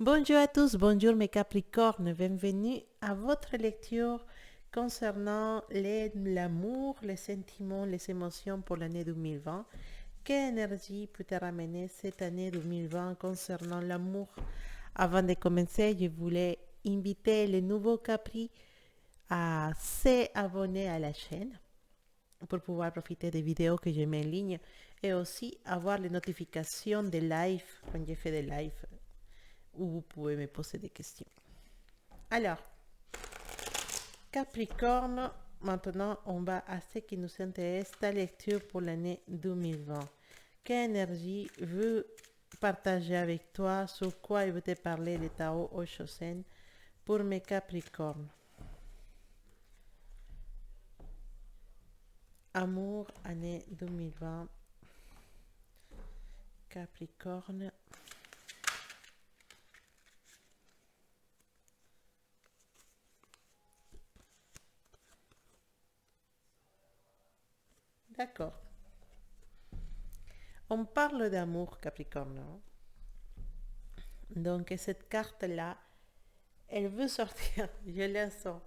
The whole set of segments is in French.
Bonjour à tous, bonjour mes Capricornes, bienvenue à votre lecture concernant l'amour, les sentiments, les émotions pour l'année 2020. Quelle énergie peut te ramener cette année 2020 concernant l'amour? Avant de commencer, je voulais inviter les nouveaux Capri à s'abonner à la chaîne pour pouvoir profiter des vidéos que je mets en ligne et aussi avoir les notifications des lives quand je fais des lives où vous pouvez me poser des questions. Alors, Capricorne, maintenant on va à ce qui nous intéresse, ta lecture pour l'année 2020. Quelle énergie veut partager avec toi, sur quoi il veut te parler le Tao Oshosen pour mes Capricornes? Amour, année 2020. Capricorne. D'accord. On parle d'amour, Capricorne. Hein? Donc, cette carte-là, elle veut sortir. Je la sens.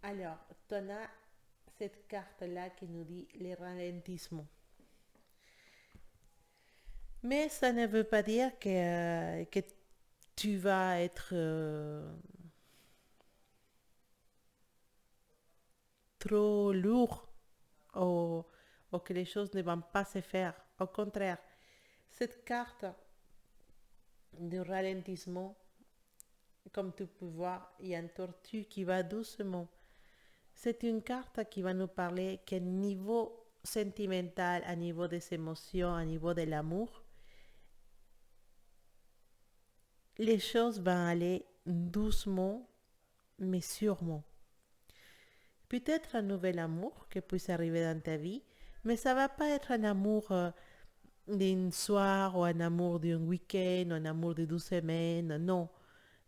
Alors, tu as cette carte-là qui nous dit les ralentissements. Mais ça ne veut pas dire que tu vas être trop lourd ou, ou que les choses ne vont pas se faire. Au contraire, cette carte de ralentissement, comme tu peux voir, il y a une tortue qui va doucement. C'est une carte qui va nous parler qu'au niveau sentimental, à niveau des émotions, à niveau de l'amour, les choses vont aller doucement, mais sûrement. Peut-être un nouvel amour qui puisse arriver dans ta vie, mais ça va pas être un amour d'un soir ou un amour d'un week-end ou un amour de 12 semaines. Non,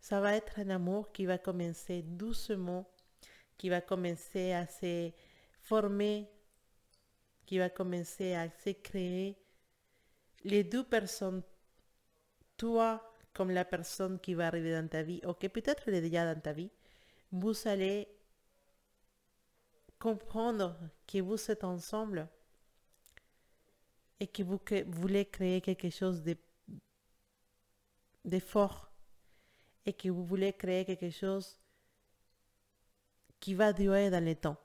ça va être un amour qui va commencer doucement, qui va commencer à se former, qui va commencer à se créer. Les deux personnes, toi comme la personne qui va arriver dans ta vie, ou que peut-être elle est déjà dans ta vie, vous allez comprendre que vous êtes ensemble et que vous voulez créer quelque chose de fort et que vous voulez créer quelque chose qui va durer dans le temps.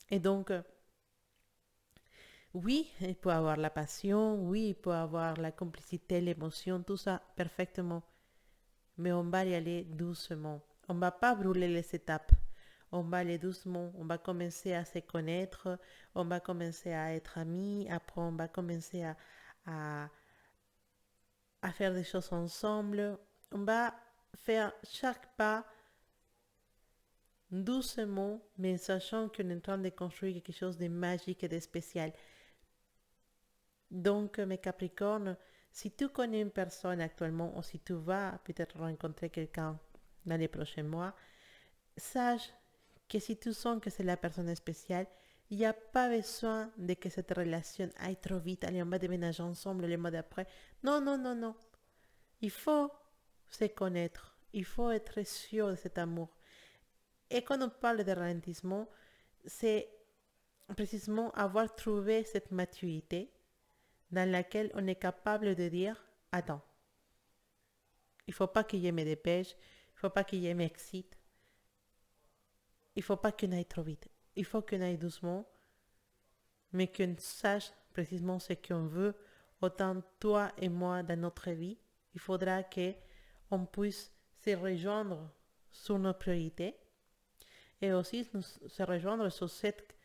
Et donc, oui, il peut avoir la passion, oui, il peut avoir la complicité, l'émotion, tout ça parfaitement. Mais on va y aller doucement. On ne va pas brûler les étapes. On va aller doucement. On va commencer à se connaître. On va commencer à être amis. Après, on va commencer à, à faire des choses ensemble. On va faire chaque pas doucement, mais sachant qu'on est en train de construire quelque chose de magique et de spécial. Donc, mes Capricornes, si tu connais une personne actuellement ou si tu vas peut-être rencontrer quelqu'un dans les prochains mois, sache que si tu sens que c'est la personne spéciale, il n'y a pas besoin de que cette relation aille trop vite. Allez, on va déménager ensemble le mois d'après. Non, non, non, non. Il faut se connaître. Il faut être sûr de cet amour. Et quand on parle de ralentissement, c'est précisément avoir trouvé cette maturité dans laquelle on est capable de dire, attends, il ne faut pas que je me dépêche, il ne faut pas que je m'excite, il ne faut pas qu'on aille trop vite. Il faut qu'on aille doucement, mais qu'on sache précisément ce qu'on veut, autant toi et moi dans notre vie. Il faudra qu'on puisse se rejoindre sur nos priorités et aussi se rejoindre sur cette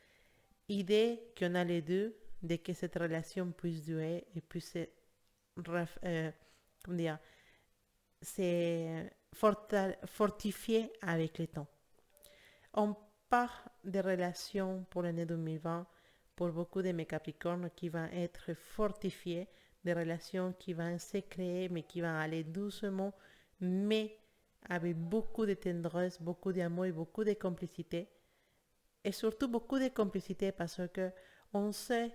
idée qu'on a les deux de que cette relation puisse durer et puisse se, comment dire, se fortifier avec le temps. On part des relations pour l'année 2020 pour beaucoup de mes Capricornes qui vont être fortifiées, des relations qui vont se créer mais qui vont aller doucement, mais avec beaucoup de tendresse, beaucoup d'amour et beaucoup de complicité. Et surtout beaucoup de complicité parce que on sait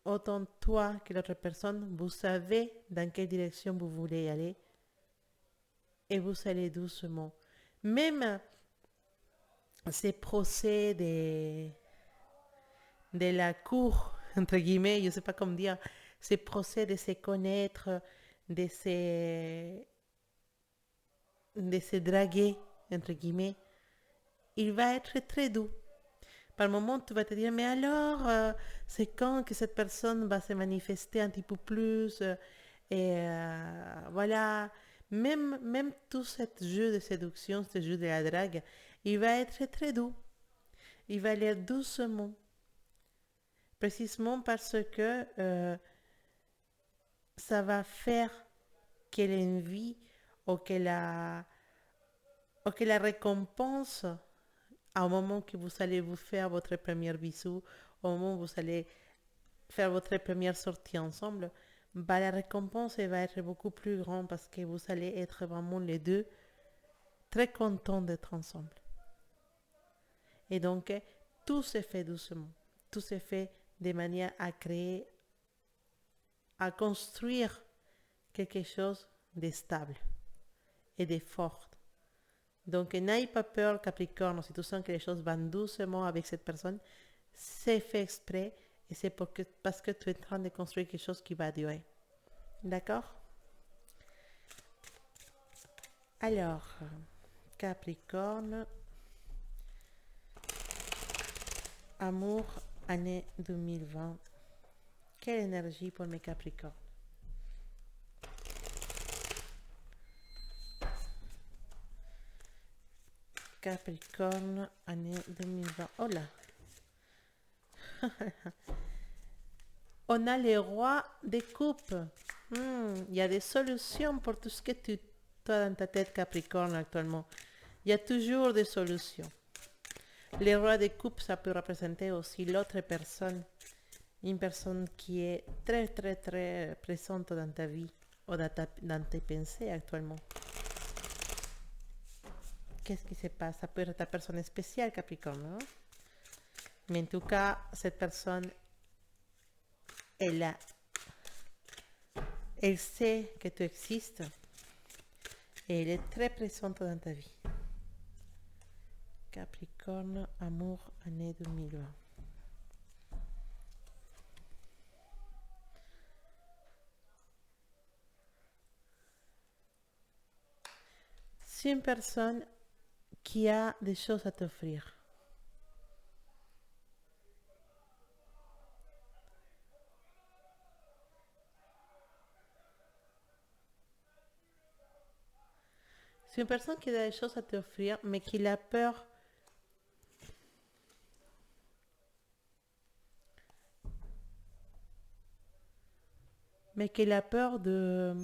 autant toi que l'autre personne, vous savez dans quelle direction vous voulez aller et vous allez doucement. Même ces procès de la cour, entre guillemets, je ne sais pas comment dire, ces procès de se connaître, de se, de se draguer, entre guillemets, il va être très doux. Par moment, tu vas te dire, mais alors, c'est quand que cette personne va se manifester un petit peu plus et voilà, même tout ce jeu de séduction, ce jeu de la drague, il va être très doux. Il va aller doucement. Précisément parce que ça va faire que l'envie ou ou que la récompense au moment que vous allez vous faire votre premier bisou, au moment où vous allez faire votre première sortie ensemble, bah, la récompense va être beaucoup plus grande parce que vous allez être vraiment les deux très contents d'être ensemble. Et donc, tout se fait doucement. Tout se fait de manière à créer, à construire quelque chose de stable et de fort. Donc, n'aie pas peur, Capricorne, si tu sens que les choses vont doucement avec cette personne, c'est fait exprès et c'est parce que tu es en train de construire quelque chose qui va durer. D'accord? Alors, Capricorne, amour, année 2020. Quelle énergie pour mes Capricornes? Capricorne, année 2020. Oh là! On a les rois des coupes. Il y a des solutions pour tout ce que tu as dans ta tête, Capricorne, actuellement. Il y a toujours des solutions. Les rois des coupes, ça peut représenter aussi l'autre personne. Une personne qui est très, très, très présente dans ta vie ou dans tes pensées actuellement. Qu'est-ce qui se passe? Ça peut être ta personne spéciale, Capricorne, non? Mais en tout cas, cette personne, elle sait que tu existes et elle est très présente dans ta vie. Capricorne, amour, année 2020. C'est une personne qui a des choses à t'offrir. C'est une personne qui a des choses à t'offrir, mais qui a peur. Mais qui a peur de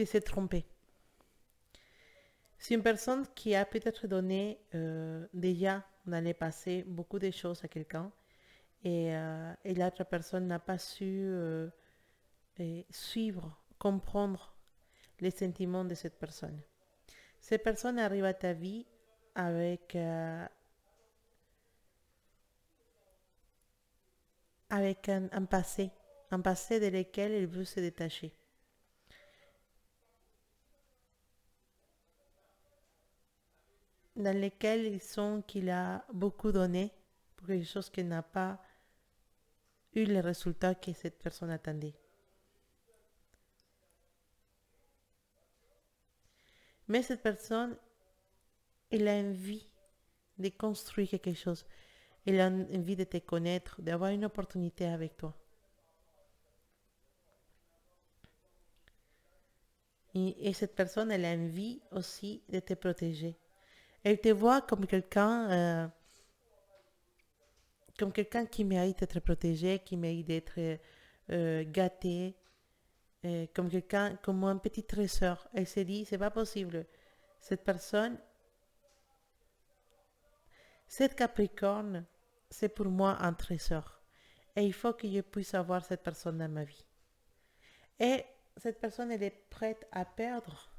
se tromper. C'est une personne qui a peut-être donné déjà dans le passé beaucoup de choses à quelqu'un et l'autre personne n'a pas su suivre, comprendre les sentiments de cette personne. Cette personne arrive à ta vie avec, avec un passé de lequel elle veut se détacher. Dans lequel ils sont qu'il a beaucoup donné pour quelque chose qui n'a pas eu le résultat que cette personne attendait. Mais cette personne, elle a envie de construire quelque chose. Elle a envie de te connaître, d'avoir une opportunité avec toi. Et cette personne, elle a envie aussi de te protéger. Elle te voit comme quelqu'un qui mérite d'être protégé, qui mérite d'être gâté, comme quelqu'un, comme un petit trésor. Elle se dit, c'est pas possible. Cette personne, cette Capricorne, c'est pour moi un trésor. Et il faut que je puisse avoir cette personne dans ma vie. Et cette personne, elle est prête à perdre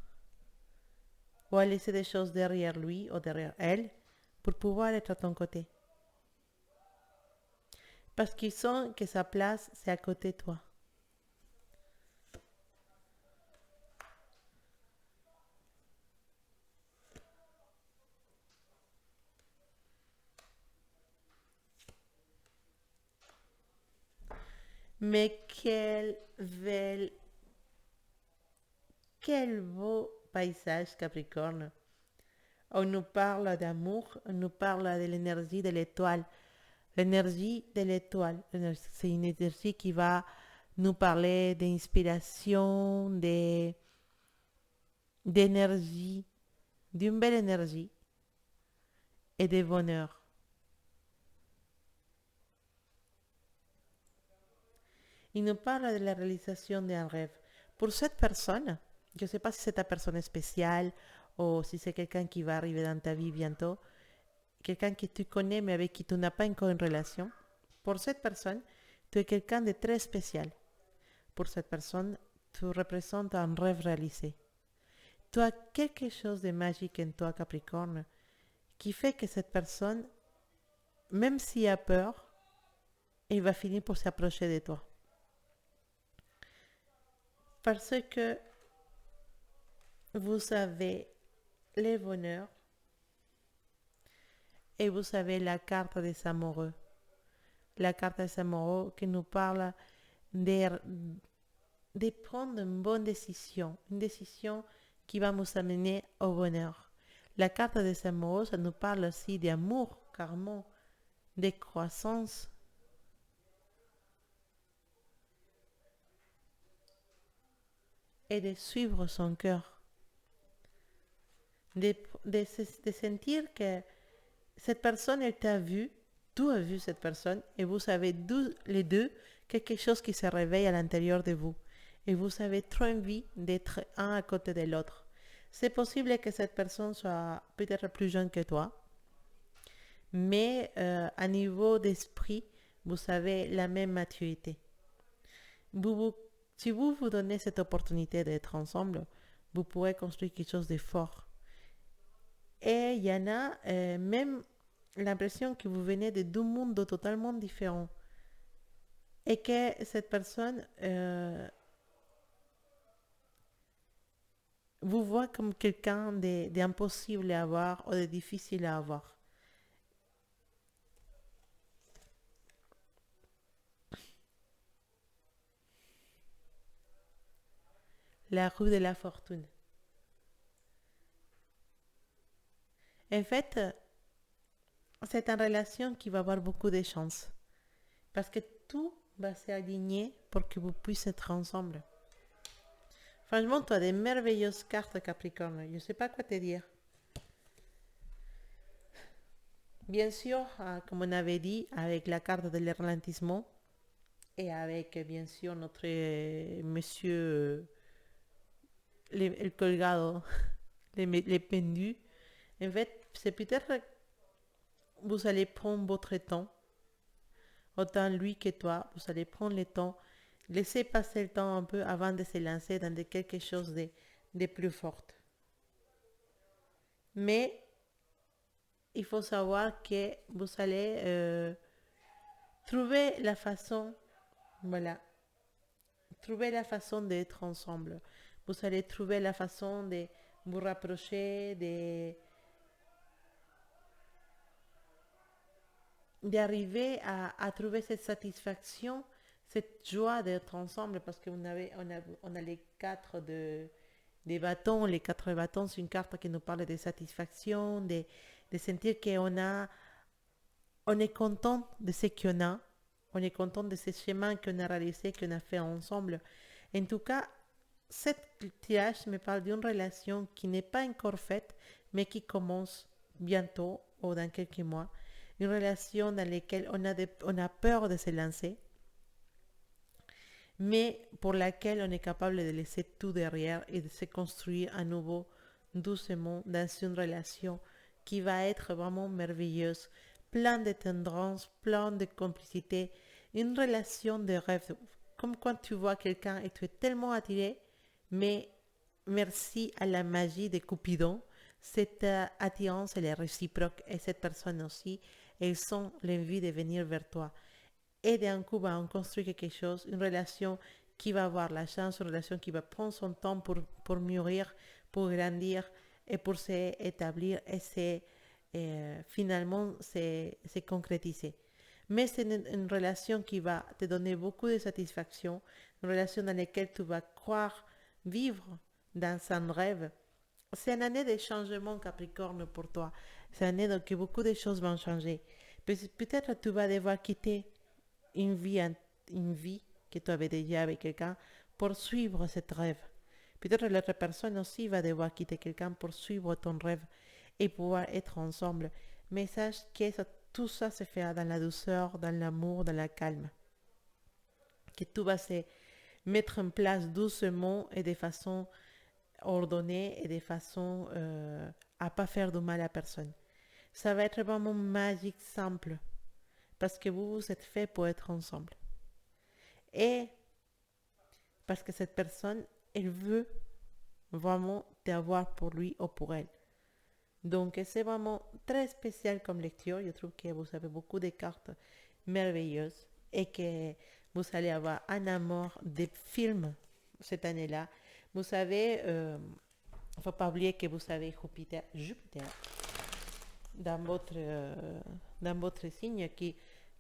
ou à laisser des choses derrière lui ou derrière elle pour pouvoir être à ton côté. Parce qu'ils sentent que sa place, c'est à côté de toi. Mais quel beau paysage Capricorne. On nous parle d'amour, on nous parle de l'énergie de l'étoile. L'énergie de l'étoile, c'est une énergie qui va nous parler d'inspiration, d'énergie, d'une belle énergie et de bonheur. Il nous parle de la réalisation d'un rêve. Pour cette personne, je ne sais pas si c'est ta personne spéciale ou si c'est quelqu'un qui va arriver dans ta vie bientôt, quelqu'un que tu connais mais avec qui tu n'as pas encore une relation. Pour cette personne, tu es quelqu'un de très spécial. Pour cette personne, tu représentes un rêve réalisé. Tu as quelque chose de magique en toi, Capricorne, qui fait que cette personne, même s'il a peur, il va finir pour s'approcher de toi. Parce que vous avez les bonheurs et vous avez la carte des amoureux. La carte des amoureux qui nous parle de, de prendre une décision qui va nous amener au bonheur. La carte des amoureux, ça nous parle aussi d'amour, carrément, de croissance, et de suivre son cœur. De sentir que cette personne, elle t'a vu, tu as vu cette personne, et vous avez les deux quelque chose qui se réveille à l'intérieur de vous. Et vous avez trop envie d'être un à côté de l'autre. C'est possible que cette personne soit peut-être plus jeune que toi, mais à niveau d'esprit, vous avez la même maturité. Si vous vous donnez cette opportunité d'être ensemble, vous pourrez construire quelque chose de fort. Et il y en a même l'impression que vous venez de deux mondes totalement différents. Et que cette personne vous voit comme quelqu'un d'impossible à avoir ou de difficile à avoir. La roue de la fortune. En fait, c'est une relation qui va avoir beaucoup de chance. Parce que tout va s'aligner pour que vous puissiez être ensemble. Franchement, tu as des merveilleuses cartes Capricorne. Je ne sais pas quoi te dire. Bien sûr, comme on avait dit, avec la carte de ralentissement et avec, bien sûr, notre monsieur, el colgado, les pendus. En fait, c'est peut-être vous allez prendre votre temps, autant lui que toi, vous allez prendre le temps, laisser passer le temps un peu avant de se lancer dans quelque chose de plus fort. Mais il faut savoir que vous allez trouver la façon, voilà, trouver la façon d'être ensemble. Vous allez trouver la façon de vous rapprocher, d'arriver à trouver cette satisfaction, cette joie d'être ensemble, parce qu'on on a les des bâtons. Les quatre bâtons, c'est une carte qui nous parle de satisfaction, de sentir on est content de ce qu'on a, on est content de ce chemin qu'on a réalisé, qu'on a fait ensemble. En tout cas, cette tirage me parle d'une relation qui n'est pas encore faite, mais qui commence bientôt ou dans quelques mois. Une relation dans laquelle on a peur de se lancer, mais pour laquelle on est capable de laisser tout derrière et de se construire à nouveau doucement dans une relation qui va être vraiment merveilleuse, plein de tendresse, plein de complicité, une relation de rêve, comme quand tu vois quelqu'un et tu es tellement attiré, mais merci à la magie de Cupidon, cette attirance, elle est réciproque et cette personne aussi, elle sent l'envie de venir vers toi. Et d'un coup, on construit quelque chose, une relation qui va avoir la chance, une relation qui va prendre son temps pour mûrir, pour grandir et pour s'établir et finalement se concrétiser. Mais c'est une relation qui va te donner beaucoup de satisfaction, une relation dans laquelle tu vas croire vivre dans un rêve. C'est une année de changement Capricorne pour toi. C'est une année dans laquelle beaucoup de choses vont changer. Peut-être tu vas devoir quitter une vie, une vie que tu avais déjà avec quelqu'un pour suivre cette rêve. Peut-être l'autre personne aussi va devoir quitter quelqu'un pour suivre ton rêve et pouvoir être ensemble. Mais sache que tout ça se fait dans la douceur, dans l'amour, dans la calme. Que tout va se mettre en place doucement et de façon ordonnée et de façon à pas faire de mal à personne. Ça va être vraiment magique, simple, parce que vous êtes fait pour être ensemble. Et parce que cette personne, elle veut vraiment t'avoir pour lui ou pour elle. Donc c'est vraiment très spécial comme lecture. Je trouve que vous avez beaucoup de cartes merveilleuses et que vous allez avoir un amour des films cette année-là. Vous savez, il ne faut pas oublier que vous avez Jupiter dans votre signe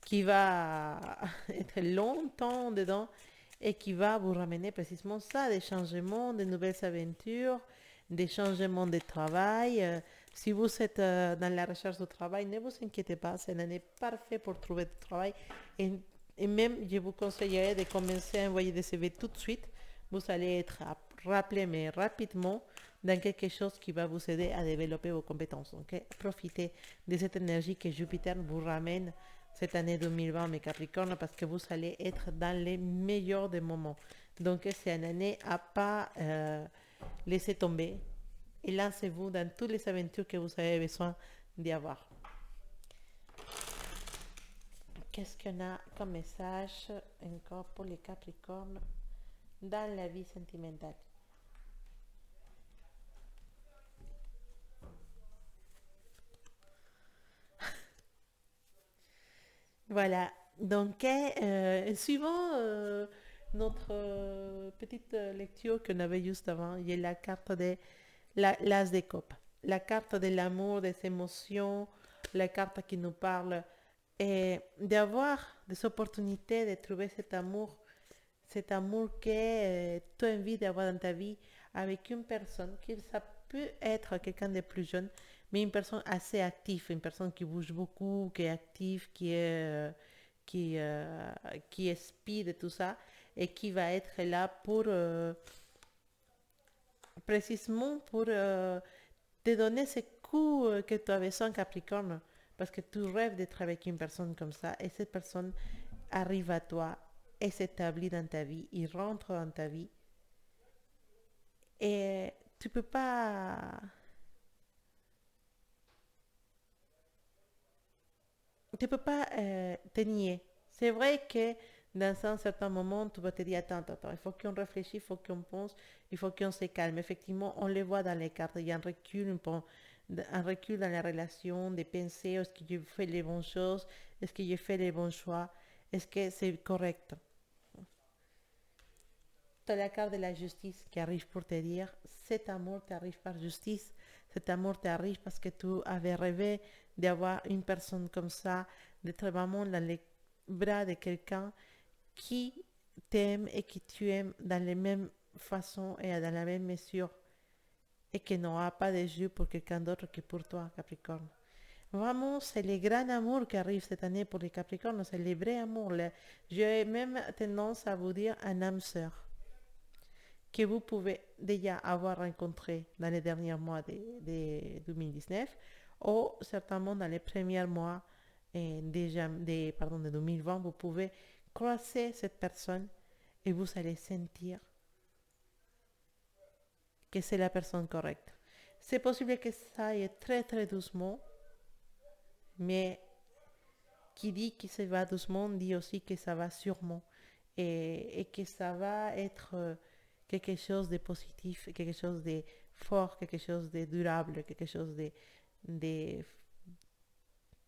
qui va être longtemps dedans et qui va vous ramener précisément ça, des changements, des nouvelles aventures, des changements de travail. Si vous êtes dans la recherche de travail, ne vous inquiétez pas, c'est une année parfaite pour trouver du travail. Et même, je vous conseillerais de commencer à envoyer des CV tout de suite. Vous allez être rappelé, mais rapidement, dans quelque chose qui va vous aider à développer vos compétences. Okay? Profitez de cette énergie que Jupiter vous ramène cette année 2020, mes Capricornes, parce que vous allez être dans les meilleurs des moments. Donc, c'est une année à pas laisser tomber et lancez-vous dans toutes les aventures que vous avez besoin d'y avoir. Qu'est-ce qu'on a comme message encore pour les Capricornes dans la vie sentimentale? Voilà, donc suivant notre petite lecture qu'on avait juste avant, il y a la carte de l'as de cope, la carte de l'amour, des émotions, la carte qui nous parle et d'avoir des opportunités de trouver cet amour que tu as envie d'avoir dans ta vie avec une personne qui ça peut être quelqu'un de plus jeune, mais une personne assez active, une personne qui bouge beaucoup, qui est active, qui est speed et tout ça, et qui va être là pour précisément pour te donner ce coup que tu avais sans Capricorne, parce que tu rêves d'être avec une personne comme ça, et cette personne arrive à toi et s'établit dans ta vie, il rentre dans ta vie, et tu peux pas te nier. C'est vrai que dans un certain moment, tu vas te dire, attends, il faut qu'on réfléchisse, il faut qu'on pense, il faut qu'on se calme. Effectivement, on le voit dans les cartes, il y a un recul dans la relation, de penser, est-ce que je fais les bonnes choses, est-ce que je fais les bons choix, est-ce que c'est correct. Tu as la carte de la justice qui arrive pour te dire, cet amour t'arrive par justice, cet amour t'arrive parce que tu avais rêvé d'avoir une personne comme ça, d'être vraiment dans les bras de quelqu'un qui t'aime et qui tu aimes dans les mêmes façons et dans la même mesure et qui n'aura pas de yeux pour quelqu'un d'autre que pour toi, Capricorne. Vraiment, c'est le grand amour qui arrive cette année pour les Capricornes, c'est le vrai amour. J'ai même tendance à vous dire un âme sœur que vous pouvez déjà avoir rencontré dans les derniers mois de 2019 ou certainement dans les premiers mois de 2020, vous pouvez croiser cette personne et vous allez sentir que c'est la personne correcte. C'est possible que ça aille très très doucement, mais qui dit que ça va doucement dit aussi que ça va sûrement et que ça va être quelque chose de positif, quelque chose de fort, quelque chose de durable, quelque chose de,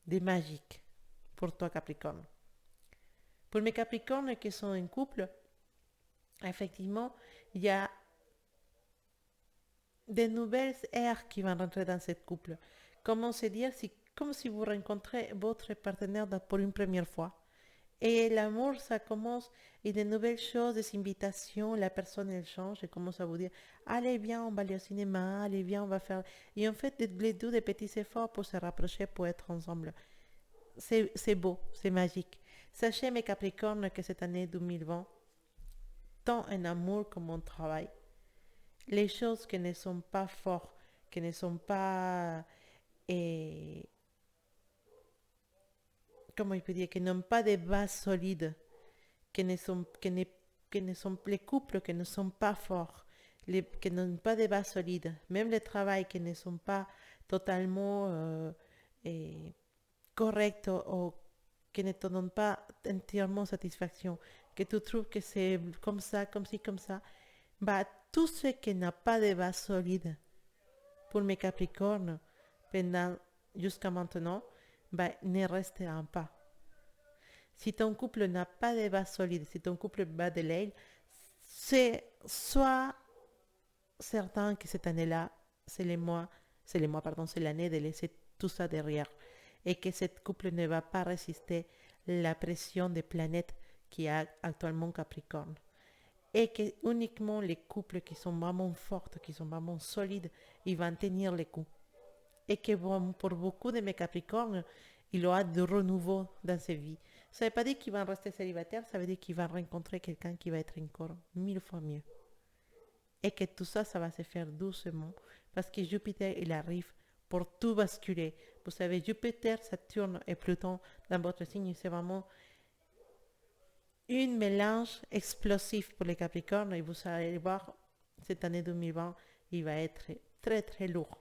de magique pour toi, Capricorne. Pour mes Capricornes qui sont en couple, effectivement, il y a des nouvelles ères qui vont rentrer dans ce couple. Comment se dire, c'est comme si vous rencontrez votre partenaire pour une première fois. Et l'amour, ça commence, et des nouvelles choses, des invitations, la personne, elle change et commence à vous dire, allez, viens, on va aller au cinéma, allez, viens, on va faire... Et en fait, les deux, des petits efforts pour se rapprocher, pour être ensemble. C'est beau, c'est magique. Sachez, mes Capricornes, que cette année 2020, tant en amour comme en travail, les choses qui ne sont pas fortes, qui ne sont pas... Et, comment il peut dire, qui n'ont pas de base solide, que ne sont les couples qui ne sont pas forts, qui n'ont pas de base solide, même les travails qui ne sont pas totalement eh, corrects ou qui ne te donnent pas entièrement satisfaction, que tu trouves que c'est comme ça, comme ci, comme ça, bah, tout ce qui n'a pas de base solide pour mes Capricornes pendant jusqu'à maintenant, bah, ne restera pas. Si ton couple n'a pas de base solide, si ton couple bat de l'aile, c'est soit certain que cette année-là, c'est l'année de laisser tout ça derrière et que cette couple ne va pas résister la pression des planètes qui a actuellement Capricorne. Et que uniquement les couples qui sont vraiment forts, qui sont vraiment solides, ils vont tenir les coups. Et que bon, pour beaucoup de mes Capricornes, il aura de renouveau dans sa vie. Ça ne veut pas dire qu'ils vont rester célibataires, ça veut dire qu'ils vont rencontrer quelqu'un qui va être encore 1000 fois mieux. Et que tout ça, ça va se faire doucement, parce que Jupiter, il arrive pour tout basculer. Vous savez, Jupiter, Saturne et Pluton dans votre signe, c'est vraiment une mélange explosif pour les Capricornes. Et vous allez voir, cette année 2020, il va être très très lourd.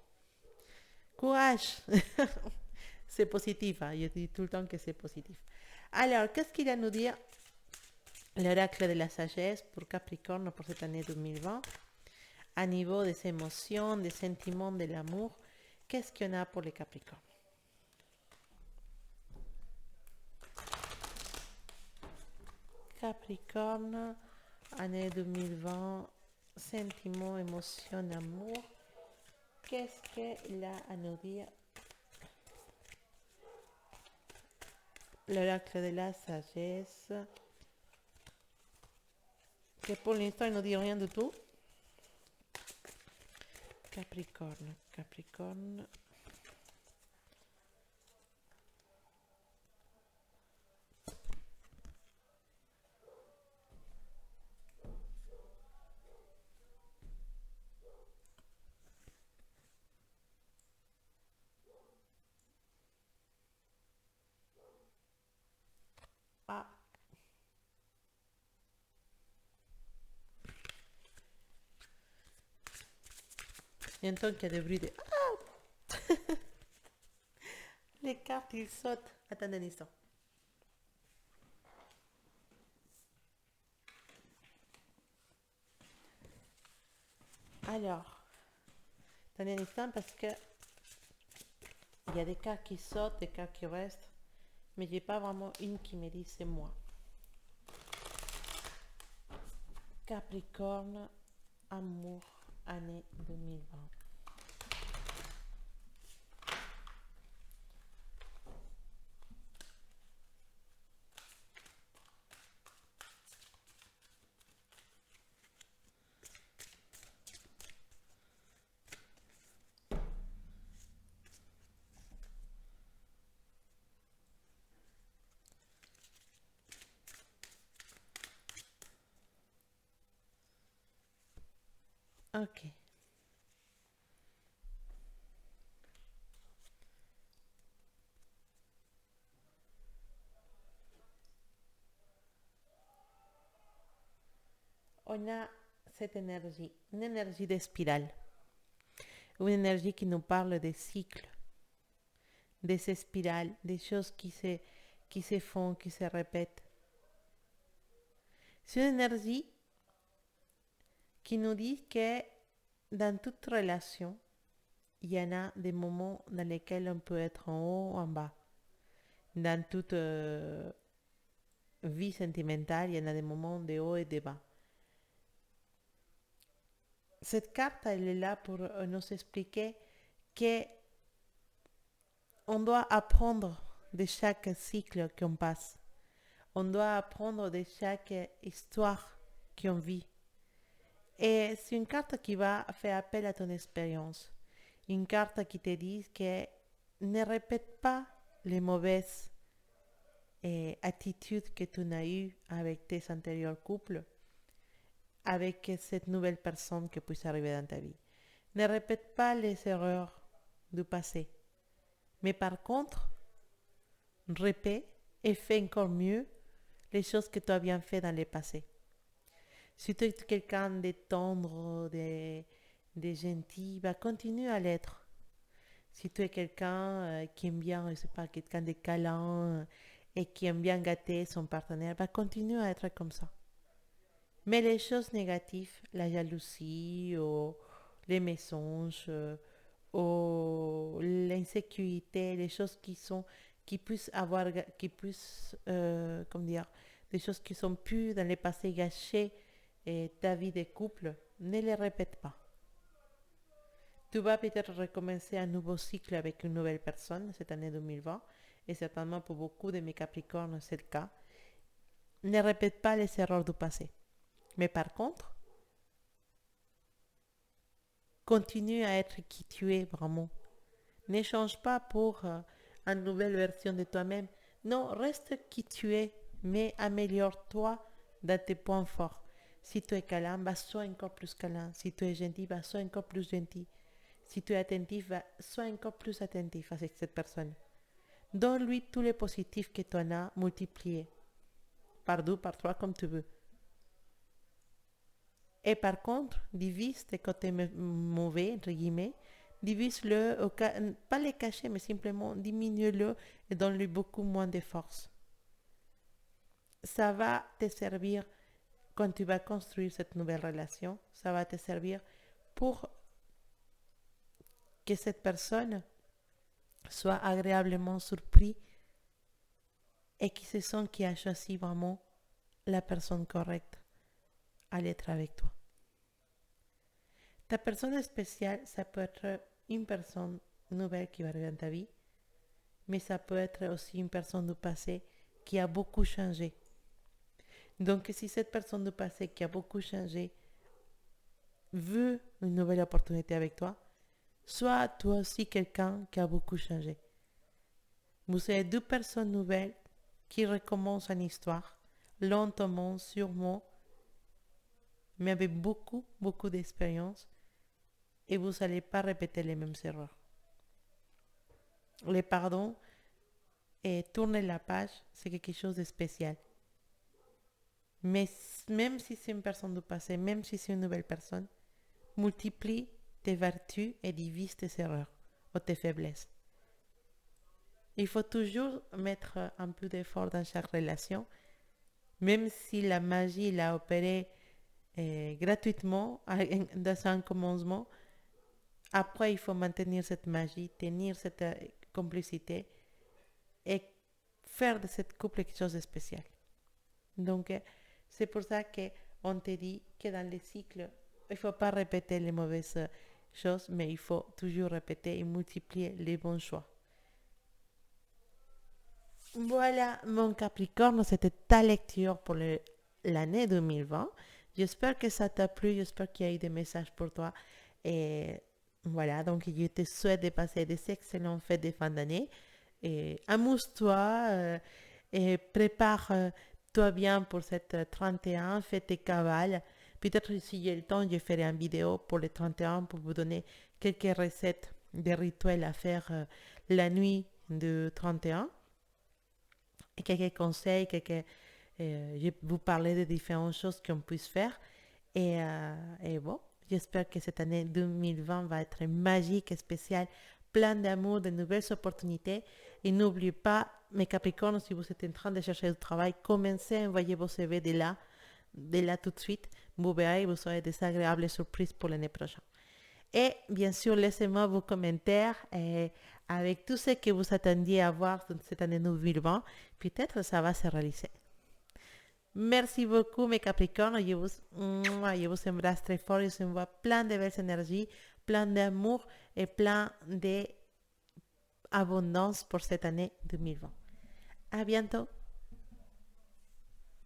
Courage. C'est positif, hein? Je dis tout le temps que c'est positif. Alors, qu'est-ce qu'il a à nous dire l'oracle de la sagesse pour Capricorne pour cette année 2020 à niveau des émotions, des sentiments, de l'amour? Qu'est-ce qu'il y en a pour les Capricornes? Capricorne, année 2020, sentiments, émotions, amour. Qu'est-ce qu'il a à nous dire l'oracle de la sagesse, que pour l'instant il ne dit rien du tout? Capricorne, Capricorne. Ah, j'entends qu'il y a des bruits de... Les cartes, ils sautent. Attendez un instant. Alors, attendez un instant parce que il y a des cartes qui sautent, des cartes qui restent, mais j'ai pas vraiment une qui me dit c'est moi. Capricorne, amour, année 2020. Ok. On a cette énergie, une énergie de spirale, une énergie qui nous parle des cycles, de ces spirales, des choses qui se font, qui se répètent. C'est une énergie qui nous dit que dans toute relation, il y en a des moments dans lesquels on peut être en haut ou en bas. Dans toute vie sentimentale, il y en a des moments de haut et de bas. Cette carte, elle est là pour nous expliquer que on doit apprendre de chaque cycle qu'on passe. On doit apprendre de chaque histoire qu'on vit. Et c'est une carte qui va faire appel à ton expérience. Une carte qui te dit que ne répète pas les mauvaises attitudes que tu as eues avec tes antérieurs couples, avec cette nouvelle personne qui puisse arriver dans ta vie. Ne répète pas les erreurs du passé. Mais par contre, répète et fais encore mieux les choses que tu as bien fait dans le passé. Si tu es quelqu'un de tendre, de gentil, bah continue à l'être. Si tu es quelqu'un qui aime bien, je sais pas, quelqu'un de câlin et qui aime bien gâter son partenaire, bah continue à être comme ça. Mais les choses négatives, la jalousie ou les mensonges ou l'insécurité, les choses qui puissent avoir, qui puissent, comment dire, des choses qui sont plus dans le passé gâchées et ta vie de couple, ne les répète pas. Tu vas peut-être recommencer un nouveau cycle avec une nouvelle personne cette année 2020 et certainement pour beaucoup de mes Capricornes c'est le cas. Ne répète pas les erreurs du passé. Mais par contre, continue à être qui tu es vraiment. Ne change pas pour une nouvelle version de toi-même. Non, reste qui tu es, mais améliore-toi dans tes points forts. Si tu es câlin, bah, sois encore plus câlin. Si tu es gentil, bah, sois encore plus gentil. Si tu es attentif, bah, sois encore plus attentif avec cette personne. Donne-lui tous les positifs que tu en as multipliés. Par deux, par trois, comme tu veux. Et par contre, divise tes côtés mauvais, entre guillemets, divise-le, pas les cacher, mais simplement diminue-le et donne-lui beaucoup moins de force. Ça va te servir quand tu vas construire cette nouvelle relation, ça va te servir pour que cette personne soit agréablement surpris et qu'il se sent qu'il a choisi vraiment la personne correcte à l'être avec toi. Ta personne spéciale, ça peut être une personne nouvelle qui va arriver dans ta vie, mais ça peut être aussi une personne du passé qui a beaucoup changé. Donc si cette personne du passé qui a beaucoup changé veut une nouvelle opportunité avec toi, sois toi aussi quelqu'un qui a beaucoup changé. Vous êtes deux personnes nouvelles qui recommencent une histoire, lentement, sûrement, mais avec beaucoup, beaucoup d'expérience, et vous n'allez pas répéter les mêmes erreurs. Le pardon et tourner la page, c'est quelque chose de spécial. Mais même si c'est une personne du passé, même si c'est une nouvelle personne, multiplie tes vertus et divise tes erreurs ou tes faiblesses. Il faut toujours mettre un peu d'effort dans chaque relation, même si la magie l'a opérée gratuitement dans un commencement. Après, il faut maintenir cette magie, tenir cette complicité et faire de cette couple quelque chose de spécial. Donc, c'est pour ça qu'on te dit que dans les cycles, il ne faut pas répéter les mauvaises choses, mais il faut toujours répéter et multiplier les bons choix. Voilà, mon Capricorne, c'était ta lecture pour l'année 2020. J'espère que ça t'a plu, j'espère qu'il y a eu des messages pour toi. Et voilà, donc je te souhaite de passer des excellentes fêtes de fin d'année. Et amuse-toi et prépare-toi bien pour cette 31, fais tes cavales. Peut-être si j'ai le temps, je ferai une vidéo pour le 31 pour vous donner quelques recettes de rituels à faire la nuit du 31. Et quelques conseils, je vais vous parler de différentes choses qu'on puisse faire. Et bon, j'espère que cette année 2020 va être magique et spéciale, plein d'amour, de nouvelles opportunités. Et n'oubliez pas, mes Capricornes, si vous êtes en train de chercher du travail, commencez à envoyer vos CV dès là tout de suite. Vous verrez, vous aurez des agréables surprises pour l'année prochaine. Et bien sûr, laissez-moi vos commentaires avec tout ce que vous attendiez à voir dans cette année 2020. Peut-être ça va se réaliser. Merci beaucoup mes Capricornes. Je vous embrasse très fort. Je vous envoie plein de belles énergies, plein d'amour et plein d'abondance pour cette année 2020. À bientôt.